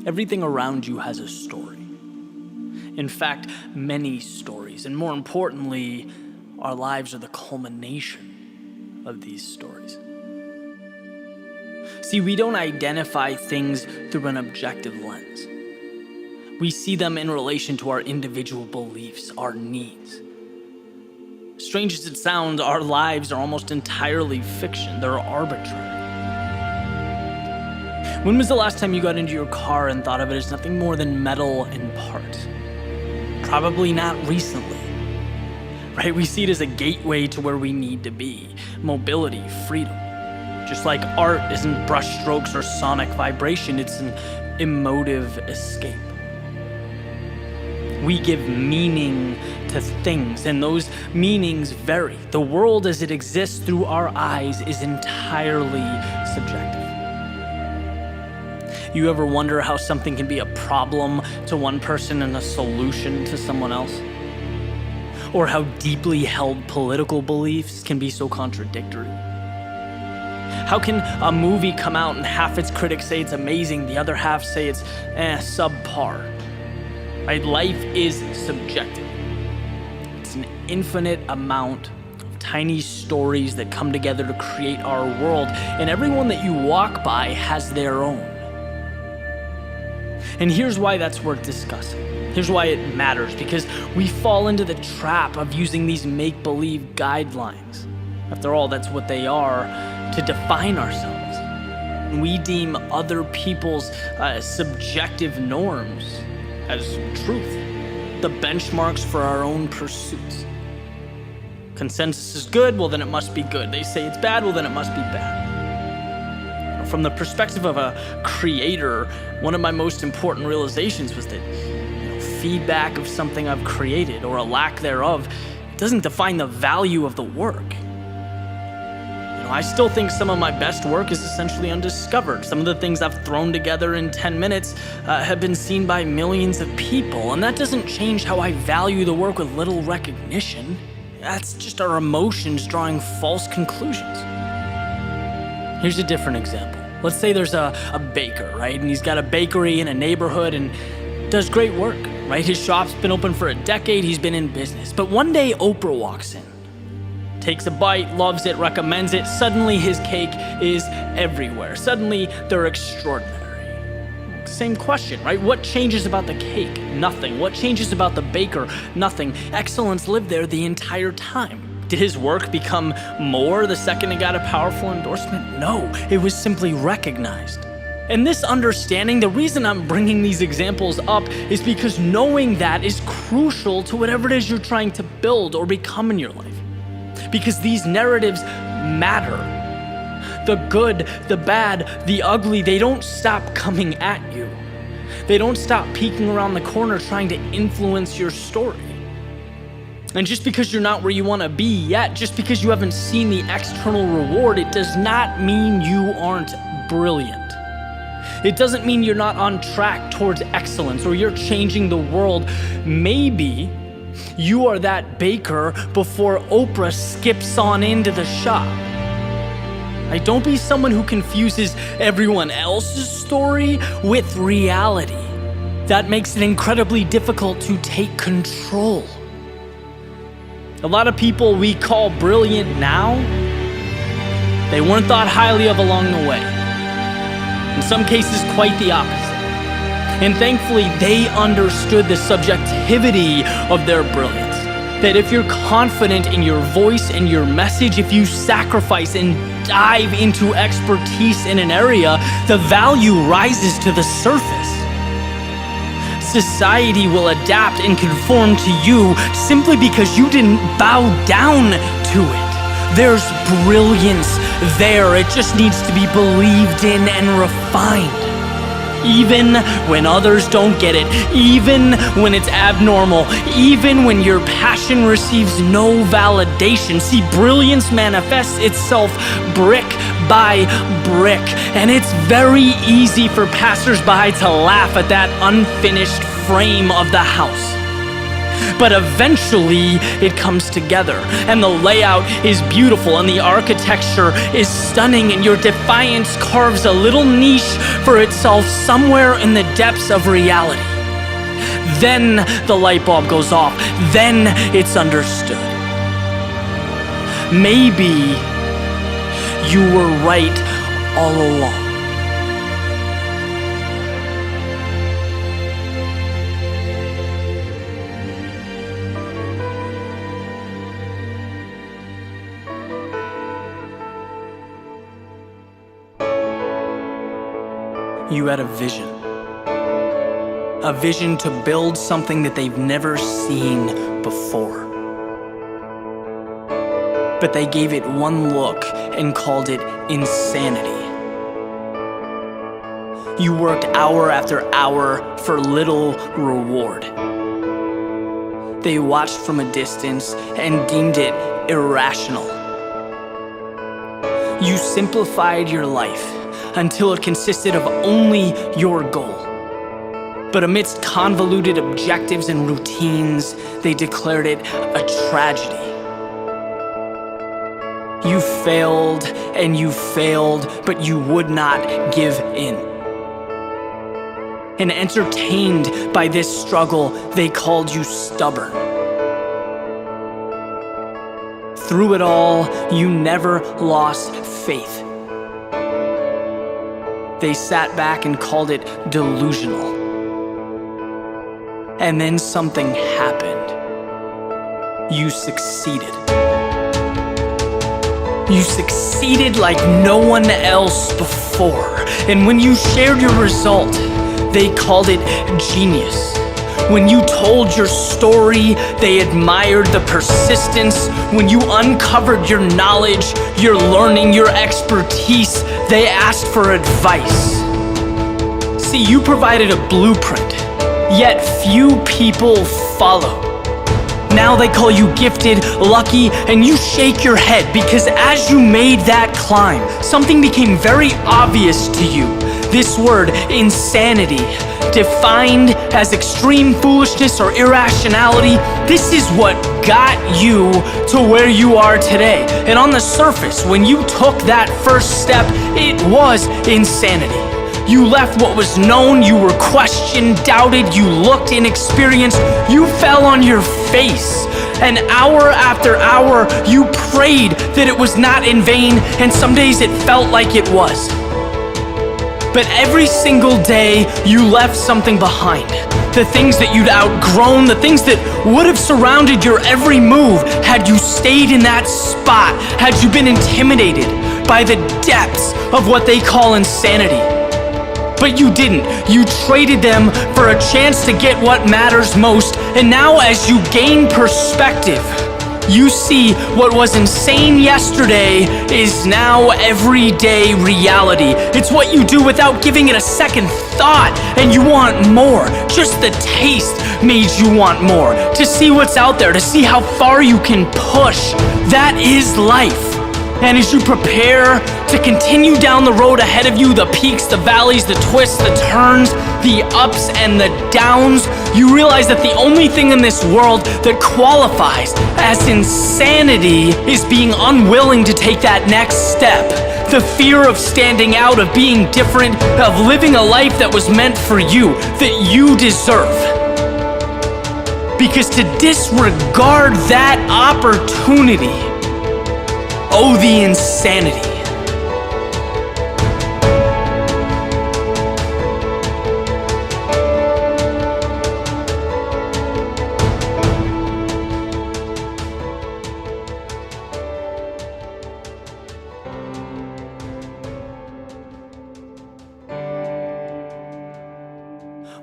Everything around you has a story. In fact, many stories, and more importantly, our lives are the culmination of these stories. See, we don't identify things through an objective lens. We see them in relation to our individual beliefs, our needs. Strange as it sounds, our lives are almost entirely fiction. They're arbitrary. When was the last time you got into your car and thought of it as nothing more than metal and parts? Probably not recently, right? We see it as a gateway to where we need to be. Mobility, freedom. Just like art isn't brushstrokes or sonic vibration, it's an emotive escape. We give meaning to things, and those meanings vary. The world as it exists through our eyes is entirely subjective. You ever wonder how something can be a problem to one person and a solution to someone else? Or how deeply held political beliefs can be so contradictory? How can a movie come out and half its critics say it's amazing, the other half say it's subpar? Right? Life is subjective. It's an infinite amount of tiny stories that come together to create our world, and everyone that you walk by has their own. And here's why that's worth discussing. Here's why it matters, because we fall into the trap of using these make-believe guidelines. After all, that's what they are, to define ourselves. We deem other people's subjective norms as truth, the benchmarks for our own pursuits. Consensus is good, well then it must be good. They say it's bad, well then it must be bad. From the perspective of a creator, one of my most important realizations was that feedback of something I've created, or a lack thereof, doesn't define the value of the work. I still think some of my best work is essentially undiscovered. Some of the things I've thrown together in 10 minutes have been seen by millions of people, and that doesn't change how I value the work with little recognition. That's just our emotions drawing false conclusions. Here's a different example. Let's say there's a baker, right? And he's got a bakery in a neighborhood and does great work, right? His shop's been open for a decade, he's been in business. But one day Oprah walks in, takes a bite, loves it, recommends it. Suddenly his cake is everywhere. Suddenly they're extraordinary. Same question, right? What changes about the cake? Nothing. What changes about the baker? Nothing. Excellence lived there the entire time. Did his work become more the second it got a powerful endorsement? No, it was simply recognized. And this understanding, the reason I'm bringing these examples up is because knowing that is crucial to whatever it is you're trying to build or become in your life. Because these narratives matter. The good, the bad, the ugly, they don't stop coming at you. They don't stop peeking around the corner trying to influence your story. And just because you're not where you want to be yet, just because you haven't seen the external reward, it does not mean you aren't brilliant. It doesn't mean you're not on track towards excellence or you're changing the world. Maybe you are that baker before Oprah skips on into the shop. Right? Don't be someone who confuses everyone else's story with reality. That makes it incredibly difficult to take control. A lot of people we call brilliant now, they weren't thought highly of along the way. In some cases, quite the opposite. And thankfully, they understood the subjectivity of their brilliance. That if you're confident in your voice and your message, if you sacrifice and dive into expertise in an area, the value rises to the surface. Society will adapt and conform to you simply because you didn't bow down to it. There's brilliance there. It just needs to be believed in and refined. Even when others don't get it, even when it's abnormal, even when your passion receives no validation. See, brilliance manifests itself brick by brick, and it's very easy for passersby to laugh at that unfinished frame of the house. But eventually, it comes together, and the layout is beautiful, and the architecture is stunning, and your defiance carves a little niche for itself somewhere in the depths of reality. Then the light bulb goes off. Then it's understood. Maybe you were right all along. You had a vision to build something that they've never seen before. But they gave it one look and called it insanity. You worked hour after hour for little reward. They watched from a distance and deemed it irrational. You simplified your life until it consisted of only your goal. But amidst convoluted objectives and routines, they declared it a tragedy. You failed and you failed, but you would not give in. And entertained by this struggle, they called you stubborn. Through it all, you never lost faith. They sat back and called it delusional. And then something happened. You succeeded. You succeeded like no one else before. And when you shared your result, they called it genius. When you told your story, they admired the persistence. When you uncovered your knowledge, your learning, your expertise, they asked for advice. See, you provided a blueprint, yet few people followed. Now they call you gifted, lucky, and you shake your head because as you made that climb, something became very obvious to you. This word, insanity, defined as extreme foolishness or irrationality, this is what got you to where you are today. And on the surface, when you took that first step, it was insanity. You left what was known, you were questioned, doubted, you looked inexperienced, you fell on your face. And hour after hour, you prayed that it was not in vain, and some days it felt like it was. But every single day, you left something behind. The things that you'd outgrown, the things that would have surrounded your every move had you stayed in that spot, had you been intimidated by the depths of what they call insanity. But you didn't. You traded them for a chance to get what matters most. And now as you gain perspective, you see what was insane yesterday is now everyday reality. It's what you do without giving it a second thought, and you want more. Just the taste made you want more. To see what's out there, to see how far you can push. That is life. And as you prepare to continue down the road ahead of you, the peaks, the valleys, the twists, the turns, the ups and the downs, you realize that the only thing in this world that qualifies as insanity is being unwilling to take that next step. The fear of standing out, of being different, of living a life that was meant for you, that you deserve. Because to disregard that opportunity, oh, the insanity.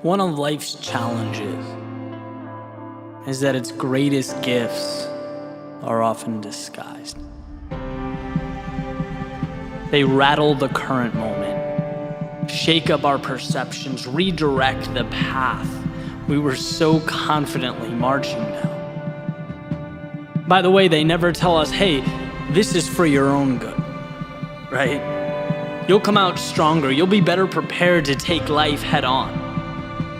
One of life's challenges is that its greatest gifts are often disguised. They rattle the current moment, shake up our perceptions, redirect the path we were so confidently marching down. By the way, they never tell us, hey, this is for your own good, right? You'll come out stronger, you'll be better prepared to take life head on.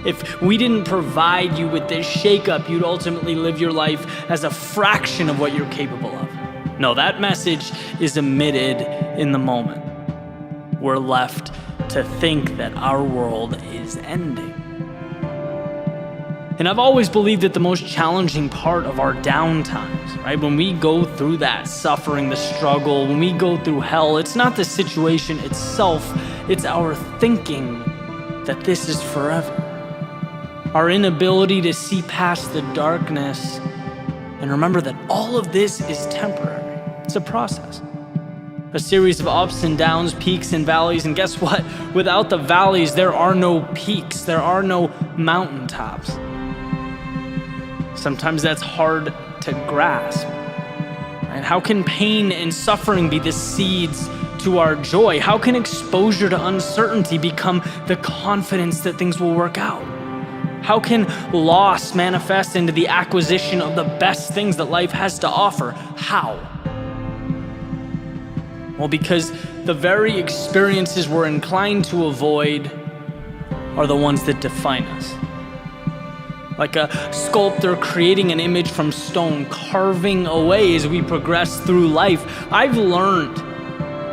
If we didn't provide you with this shakeup, you'd ultimately live your life as a fraction of what you're capable of. No, that message is emitted in the moment. We're left to think that our world is ending. And I've always believed that the most challenging part of our downtimes, right? When we go through that suffering, the struggle, when we go through hell, it's not the situation itself, it's our thinking that this is forever. Our inability to see past the darkness and remember that all of this is temporary. It's a process. A series of ups and downs, peaks and valleys, and guess what? Without the valleys, there are no peaks, there are no mountaintops. Sometimes that's hard to grasp. Right? How can pain and suffering be the seeds to our joy? How can exposure to uncertainty become the confidence that things will work out? How can loss manifest into the acquisition of the best things that life has to offer? How? Well, because the very experiences we're inclined to avoid are the ones that define us. Like a sculptor creating an image from stone, carving away as we progress through life, I've learned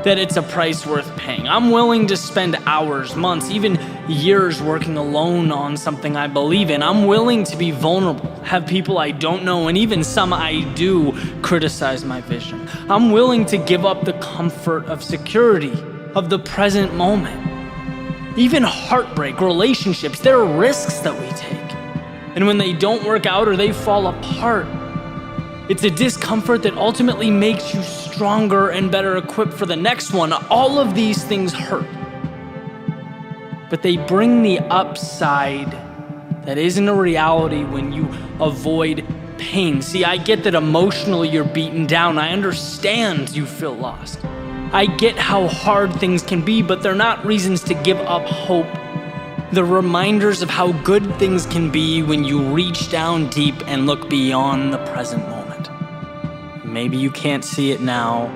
that it's a price worth paying. I'm willing to spend hours, months, even years working alone on something I believe in. I'm willing to be vulnerable, have people I don't know, and even some I do, criticize my vision. I'm willing to give up the comfort of security, of the present moment. Even heartbreak, relationships, there are risks that we take. And when they don't work out or they fall apart, it's a discomfort that ultimately makes you stronger and better equipped for the next one. All of these things hurt, but they bring the upside that isn't a reality when you avoid pain. See, I get that emotionally you're beaten down. I understand you feel lost. I get how hard things can be, but they're not reasons to give up hope. They're reminders of how good things can be when you reach down deep and look beyond the present moment. Maybe you can't see it now,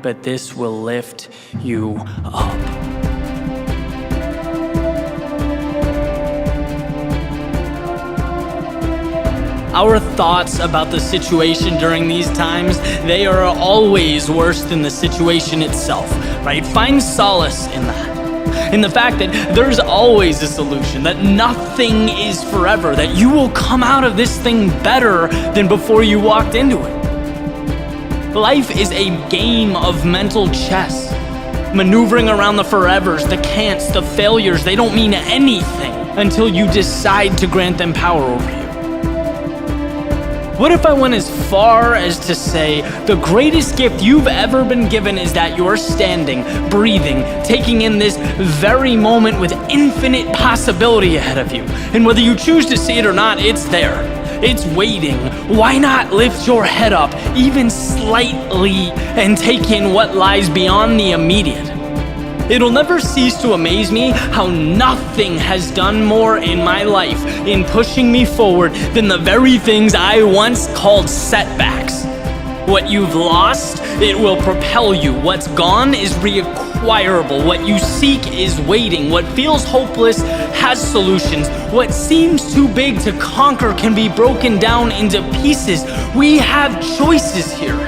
but this will lift you up. Our thoughts about the situation during these times, they are always worse than the situation itself, right? Find solace in that. In the fact that there's always a solution, that nothing is forever, that you will come out of this thing better than before you walked into it. Life is a game of mental chess, maneuvering around the forevers, the can'ts, the failures. They don't mean anything until you decide to grant them power over you. What if I went as far as to say the greatest gift you've ever been given is that you're standing, breathing, taking in this very moment with infinite possibility ahead of you. And whether you choose to see it or not, it's there. It's waiting. Why not lift your head up even slightly and take in what lies beyond the immediate? It'll never cease to amaze me how nothing has done more in my life in pushing me forward than the very things I once called setbacks. What you've lost, it will propel you. What's gone is reacquirable. What you seek is waiting. What feels hopeless has solutions. What seems too big to conquer can be broken down into pieces. We have choices here.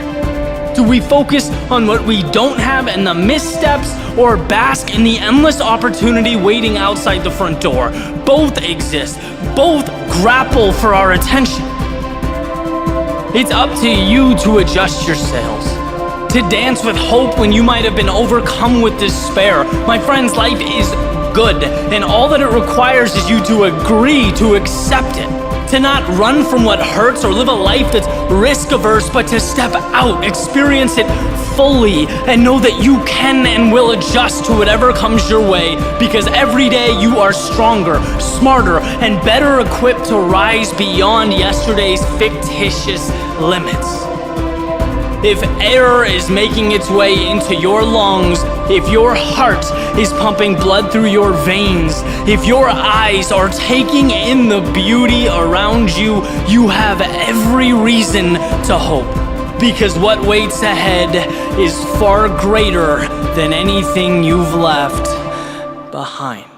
Do we focus on what we don't have and the missteps, or bask in the endless opportunity waiting outside the front door? Both exist. Both grapple for our attention. It's up to you to adjust your sails, to dance with hope when you might have been overcome with despair. My friends, life is good, and all that it requires is you to agree to accept it. To not run from what hurts or live a life that's risk-averse, but to step out, experience it fully, and know that you can and will adjust to whatever comes your way, because every day you are stronger, smarter, and better equipped to rise beyond yesterday's fictitious limits. If air is making its way into your lungs, if your heart is pumping blood through your veins, if your eyes are taking in the beauty around you, you have every reason to hope. Because what waits ahead is far greater than anything you've left behind.